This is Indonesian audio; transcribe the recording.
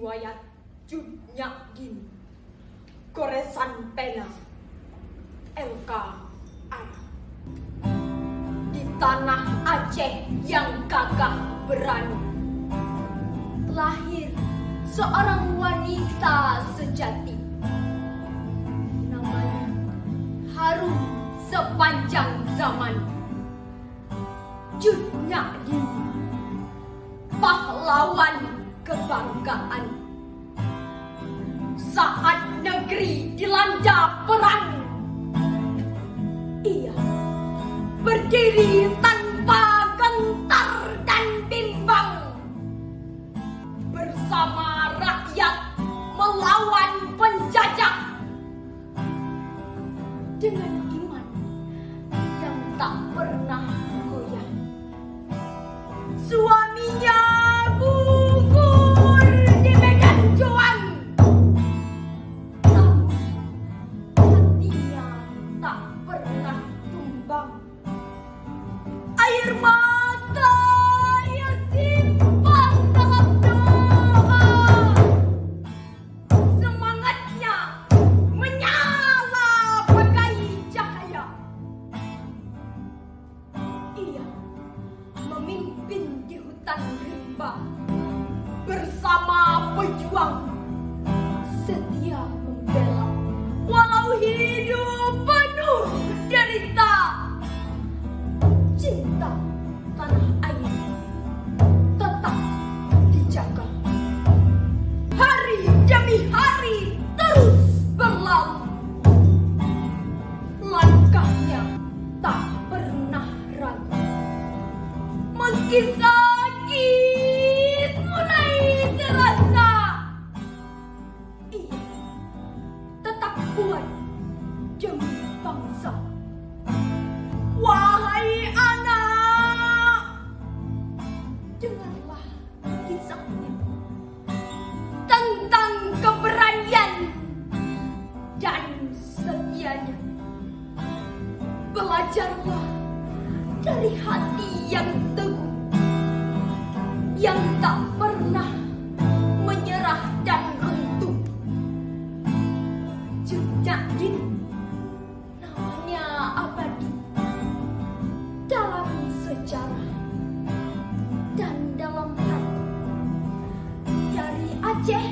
riwayat Cut Nyak Din, goresan pena LKR. Di tanah Aceh yang gagah berani, lahir seorang wanita sejati. Namanya harum sepanjang zaman, Cut Nyak Din, pahlawan kebanggaan. Saat negeri dilanda perang, ia berdiri tanpa gentar dan bimbang, bersama rakyat melawan penjajah, dengan iman yang tak pernah goyah. Suaminya gugur di medan juang, namun hatinya tak pernah tumbang. Air mata ia simpan dalam doa, semangatnya menyala bagai cahaya. Ia memimpin di hutan rimba bersama pejuang, setia membela walau hidup penuh derita. Cinta tanah air tetap dijaga. Hari demi hari terus berlalu, langkahnya tak pernah ragu. Meski sakit mulai terasa, ia tetap kuat demi bangsa. Wahai anak, dengarlah kisahnya tentang keberanian dan setianya. Belajarlah dari hati yang teguh, yang tak pernah menyerah dan runtuh. Cut Nyak Din, namanya abadi dalam sejarah dan dalam hati. Dari Aceh